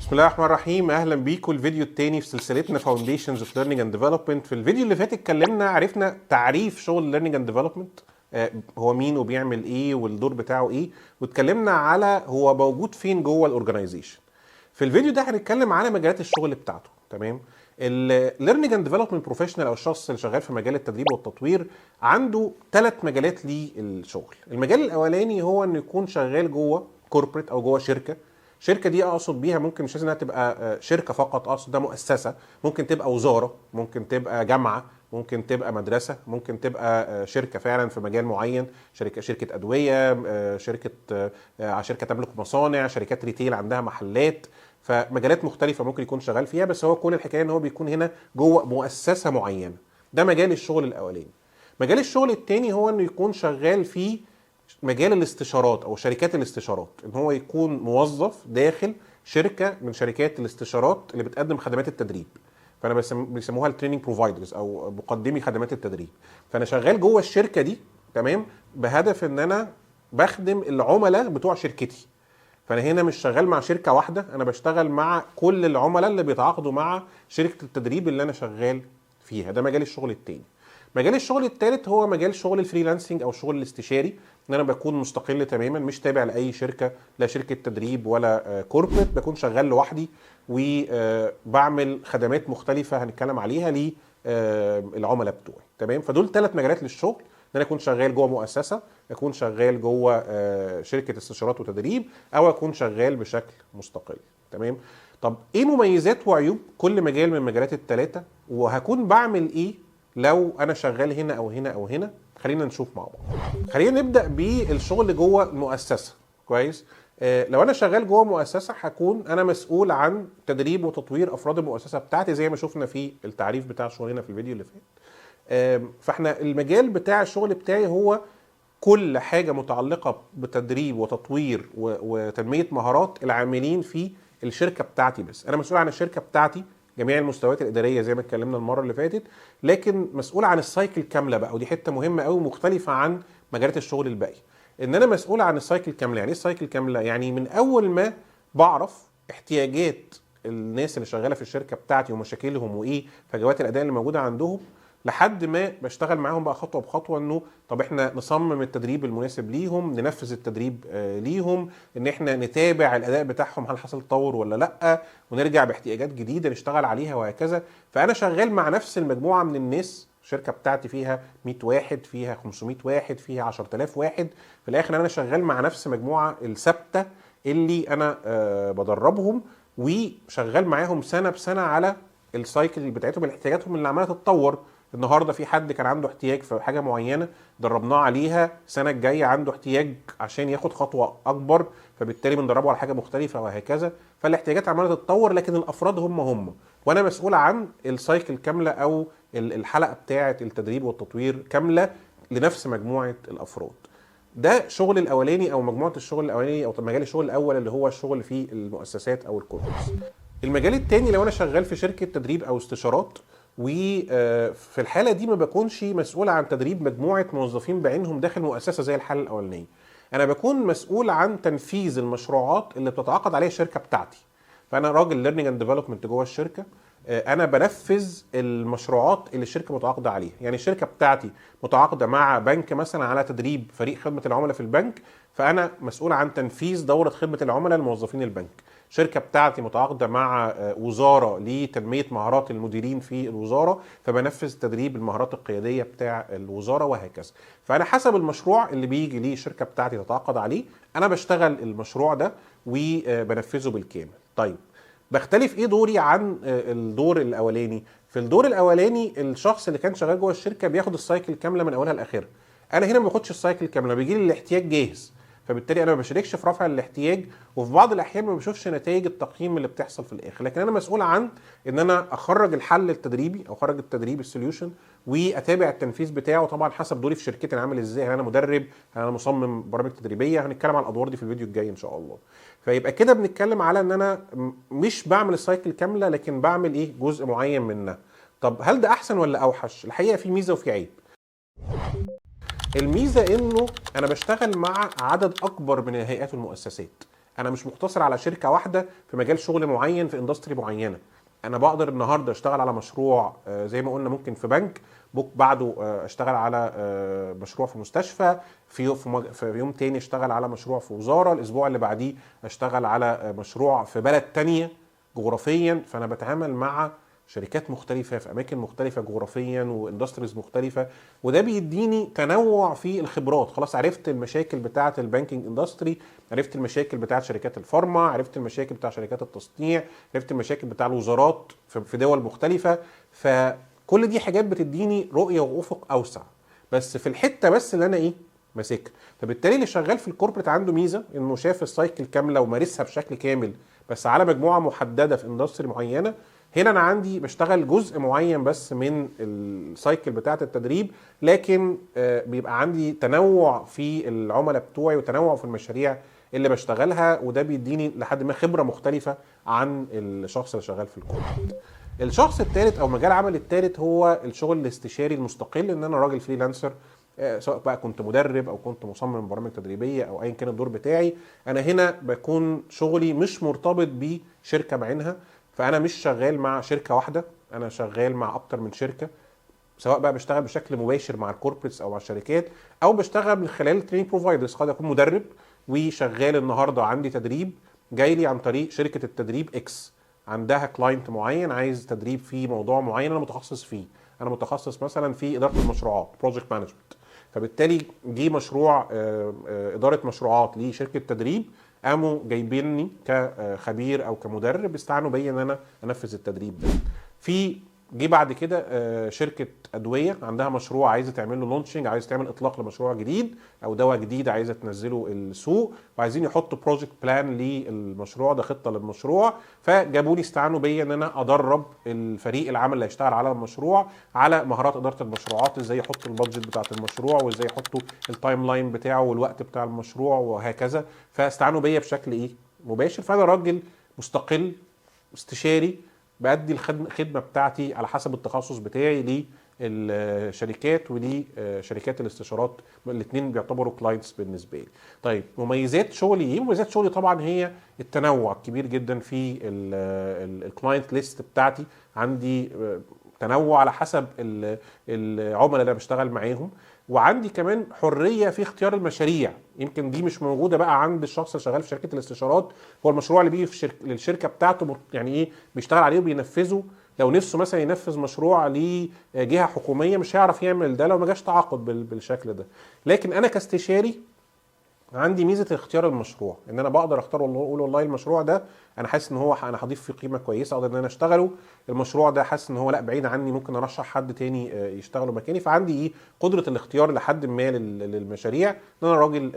بسم الله الرحمن الرحيم. اهلا بيكم الفيديو الثاني في سلسلتنا Foundations of Learning and Development. في الفيديو اللي فات اتكلمنا عرفنا تعريف شغل Learning and Development، هو مين وبيعمل ايه والدور بتاعه ايه، واتكلمنا على هو موجود فين جوه الاورجنايزيشن. في الفيديو ده هنتكلم على مجالات الشغل بتاعته. تمام. الليرنينج اند ديفلوبمنت بروفيشنال او الشخص اللي شغال في مجال التدريب والتطوير عنده 3 مجالات للشغل. المجال الاولاني هو انه يكون شغال جوه كوربريت او جوه شركه دي اقصد بيها ممكن مش لازم انها تبقى شركه فقط، اقصد ده مؤسسه، ممكن تبقى وزاره، ممكن تبقى جامعه، ممكن تبقى مدرسه، ممكن تبقى شركه فعلا في مجال معين، شركه ادويه، شركه تملك مصانع، شركات ريتيل عندها محلات. فمجالات مختلفه ممكن يكون شغال فيها، بس هو كل الحكايه ان هو بيكون هنا جوه مؤسسه معينه. ده مجال الشغل الاولاني. مجال الشغل الثاني هو انه يكون شغال في مجال الاستشارات او شركات الاستشارات، ان هو يكون موظف داخل شركه من شركات الاستشارات اللي بتقدم خدمات التدريب. فانا بيسموها التريننج بروفايدرز او مقدمي خدمات التدريب. فانا شغال جوه الشركه دي، تمام، بهدف ان انا بخدم العملاء بتوع شركتي. فانا هنا مش شغال مع شركه واحده، انا بشتغل مع كل العملاء اللي بيتعاقدوا مع شركه التدريب اللي انا شغال فيها. ده مجال الشغل التاني. مجال الشغل الثالث هو مجال شغل الفريلانسنج او الشغل الاستشاري، ان انا بكون مستقل تماما، مش تابع لاي شركه، لا شركه تدريب ولا كوربريت، بكون شغال لوحدي وبعمل خدمات مختلفه هنتكلم عليها للعملاء بتوعي. تمام. فدول 3 مجالات للشغل، ان انا اكون شغال جوه مؤسسه، اكون شغال جوه شركه استشارات وتدريب، او اكون شغال بشكل مستقل. تمام. طب ايه مميزات وعيوب كل مجال من المجالات الثلاثه، وهكون بعمل ايه لو انا شغال هنا او هنا او هنا؟ خلينا نشوف مع بعض. خلينا نبدا بالشغل جوه المؤسسه. كويس. لو انا شغال جوه مؤسسه هكون انا مسؤول عن تدريب وتطوير افراد المؤسسه بتاعتي زي ما شفنا في التعريف بتاع شغلنا في الفيديو اللي فات. فاحنا المجال بتاع الشغل بتاعي هو كل حاجه متعلقه بتدريب وتطوير وتنميه مهارات العاملين في الشركه بتاعتي. بس انا مسؤول عن الشركه بتاعتي جميع المستويات الاداريه زي ما اتكلمنا المره اللي فاتت، لكن مسؤول عن السايكل كامله بقى، ودي حته مهمه قوي مختلفه عن مجالات الشغل الباقي. ان انا مسؤول عن السايكل كامله. يعني ايه السايكل كامله؟ يعني من اول ما بعرف احتياجات الناس اللي شغاله في الشركه بتاعتي ومشاكلهم وايه فجوات الاداء اللي موجوده عندهم، لحد ما بشتغل معاهم بقى خطوه بخطوه، انه طب احنا نصمم التدريب المناسب ليهم، ننفذ التدريب ليهم، ان احنا نتابع الاداء بتاعهم هل حصل تطور ولا لا، ونرجع باحتياجات جديده نشتغل عليها وهكذا. فانا شغال مع نفس المجموعه من الناس. الشركه بتاعتي فيها 100 واحد، فيها 500 واحد، فيها 10000 واحد. في الاخر انا شغال مع نفس المجموعه الثابته اللي انا بدربهم، وشغال معاهم سنه بسنه على السايكل بتاعتهم، الاحتياجاتهم اللي عماله تتطور. النهارده في حد كان عنده احتياج في حاجه معينه دربناه عليها، السنه الجايه عنده احتياج عشان ياخد خطوه اكبر، فبالتالي بندربه على حاجه مختلفه وهكذا. فالاحتياجات عماله تتطور، لكن الافراد هم وانا مسؤول عن السايكل كامله او الحلقه بتاعه التدريب والتطوير كامله لنفس مجموعه الافراد. ده شغل الاولاني او مجموعه الشغل الاولاني او مجال الشغل الاول اللي هو الشغل في المؤسسات او الكوربريتس. المجال الثاني لو انا شغال في شركه تدريب او استشارات، وفي الحاله دي ما بكونش مسؤول عن تدريب مجموعه موظفين بعينهم داخل مؤسسه زي الحاله الاولانيه. انا بكون مسؤول عن تنفيذ المشروعات اللي بتتعاقد عليها الشركه بتاعتي. فانا راجل ليرنينج اند ديفلوبمنت جوه الشركه، انا بنفذ المشروعات اللي الشركه متعاقده عليها. يعني الشركه بتاعتي متعاقده مع بنك مثلا على تدريب فريق خدمه العملاء في البنك، فانا مسؤول عن تنفيذ دوره خدمه العملاء لموظفين البنك. شركه بتاعتي متعاقده مع وزاره لتنميه مهارات المديرين في الوزاره، فبنفذ تدريب المهارات القياديه بتاع الوزاره وهكذا. فانا حسب المشروع اللي بيجي ليه الشركه بتاعتي تتعاقد عليه، انا بشتغل المشروع ده وبنفذه بالكامل. طيب بختلف ايه دوري عن الدور الاولاني؟ في الدور الاولاني الشخص اللي كان شغال جوه الشركه بياخد السايكل كامله من اولها لاخرها. انا هنا ما باخدش السايكل كامله، بيجي لي الاحتياج جاهز، فبالتالي انا ما بشاركش في رفع الاحتياج، وفي بعض الاحيان ما بشوفش نتائج التقييم اللي بتحصل في الاخر. لكن انا مسؤول عن ان انا اخرج الحل التدريبي او اخرج التدريب السوليوشن، واتابع التنفيذ بتاعه طبعا حسب دوري في شركتي انا عامل ازاي. انا مدرب، انا مصمم برامج تدريبيه، هنتكلم عن الادوار دي في الفيديو الجاي ان شاء الله. فيبقى كده بنتكلم على ان انا مش بعمل السايكل كامله، لكن بعمل ايه؟ جزء معين منها. طب هل ده احسن ولا اوحش؟ الحقيقه في ميزه وفي عيب. الميزه انه انا بشتغل مع عدد اكبر من الهيئات والمؤسسات. انا مش مقتصر على شركه واحده في مجال شغل معين في اندستري معينه. انا بقدر النهارده اشتغل على مشروع زي ما قلنا ممكن في بنك، بعده اشتغل على مشروع في مستشفى، في يوم تاني اشتغل على مشروع في وزاره، الاسبوع اللي بعديه اشتغل على مشروع في بلد تانية جغرافيا. فانا بتعامل مع شركات مختلفة في أماكن مختلفة جغرافيا واندستريز مختلفة، وده بيديني تنوع في الخبرات. خلاص عرفت المشاكل بتاعة البانكينج اندستري، عرفت المشاكل بتاعة شركات الفارما، عرفت المشاكل بتاعة شركات التصنيع، عرفت المشاكل بتاع الوزارات في دول مختلفة. فكل دي حاجات بتديني رؤية وأفق أوسع، بس في الحتة بس اللي أنا ماسكها. فبالتالي اللي شغال في الكوربريت عنده ميزة إنه شاف السايكل كاملة ومارسها بشكل كامل، بس على مجموعة محددة في اندستري معينة. هنا انا عندي بشتغل جزء معين بس من السايكل بتاعه التدريب، لكن بيبقى عندي تنوع في العملاء بتوعي وتنوع في المشاريع اللي بشتغلها، وده بيديني لحد ما خبره مختلفه عن الشخص اللي شغال في الكوربريت. الشخص الثالث او مجال عمل الثالث هو الشغل الاستشاري المستقل، ان انا راجل فريلانسر، سواء بقى كنت مدرب او كنت مصمم برامج تدريبيه او ايا كان الدور بتاعي. انا هنا بكون شغلي مش مرتبط بشركه بعينها، فانا مش شغال مع شركه واحده، انا شغال مع اكتر من شركه، سواء بقى بشتغل بشكل مباشر مع الكوربريتس او مع الشركات، او بشتغل من خلال التريننج بروفايدرز. قد اكون مدرب وشغال النهارده عندي تدريب جاي لي عن طريق شركه التدريب اكس، عندها كلاينت معين عايز تدريب في موضوع معين انا متخصص فيه. انا متخصص مثلا في اداره المشروعات، بروجكت مانجمنت، فبالتالي جه مشروع اداره مشروعات لشركه تدريب، قاموا جايبيني كخبير او كمدرب، استعنوا بيا ان انا انفذ التدريب ده. في جه بعد كده شركه ادويه عندها مشروع عايزه تعمل له لونشنج، عايزه تعمل اطلاق لمشروع جديد او دواء جديد عايزه تنزله السوق، وعايزين يحطوا بروجكت بلان للمشروع ده، خطه للمشروع. فجابوا لي استعانوا بيا ان انا ادرب الفريق العمل اللي هيشتغل على المشروع على مهارات اداره المشروعات، ازاي يحطوا البادجت بتاعه المشروع، وازاي يحطوا التايم لاين بتاعه والوقت بتاع المشروع وهكذا. فاستعانوا بيا بشكل مباشر. فانا راجل مستقل استشاري بأدي الخدمة بتاعتي على حسب التخصص بتاعي للشركات ولشركات الاستشارات، الاثنين بيعتبروا كلاينتس بالنسبة لي. طيب مميزات شغلي ايه؟ مميزات شغلي طبعا هي التنوع الكبير جدا في الكلاينت ليست بتاعتي. عندي تنوع على حسب العملاء اللي انا بشتغل معاهم، وعندي كمان حريه في اختيار المشاريع. يمكن دي مش موجوده بقى عند الشخص اللي شغال في شركه الاستشارات. هو المشروع اللي بيجي في للشركه بتاعته يعني بيشتغل عليه وبينفذه. لو نفسه مثلا ينفذ مشروع لجهه حكوميه مش هيعرف يعمل ده لو ما جاش تعاقد بالشكل ده. لكن انا كاستشاري عندي ميزه اختيار المشروع، ان انا بقدر اختار اقول والله المشروع ده انا حاسس ان هو انا هضيف فيه قيمه كويسه اقدر ان انا اشتغله. المشروع ده حاسس ان هو لا بعيد عني، ممكن ارشح حد تاني يشتغله مكاني. فعندي قدره الاختيار لحد ما للمشاريع، ان انا راجل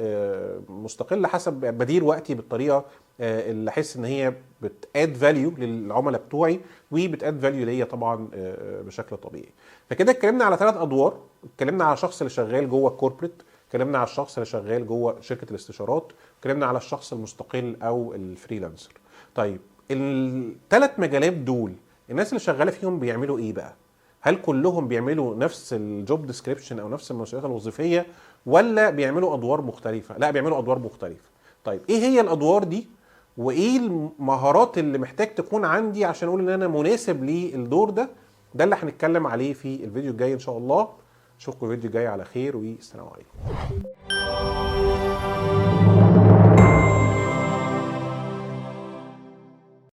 مستقل حسب بدير وقتي بالطريقه اللي احس ان هي بتاد فاليو للعملاء بتوعي وبتاد فاليو ليا طبعا بشكل طبيعي. فكده اتكلمنا على 3 ادوار. اتكلمنا على الشخص اللي شغال جوه الكوربريت، اتكلمنا على الشخص اللي شغال جوه شركه الاستشارات، اتكلمنا على الشخص المستقل او الفريلانسر. طيب ال3 مجالات دول الناس اللي شغاله فيهم بيعملوا ايه بقى؟ هل كلهم بيعملوا نفس الجوب ديسكريبشن او نفس المسؤوليات الوظيفيه، ولا بيعملوا ادوار مختلفه؟ لا، بيعملوا ادوار مختلفه. طيب ايه هي الادوار دي، وايه المهارات اللي محتاج تكون عندي عشان اقول ان انا مناسب للدور ده؟ ده اللي هنتكلم عليه في الفيديو الجاي ان شاء الله. اشوفكم الفيديو الجاي على خير، والسلام عليكم.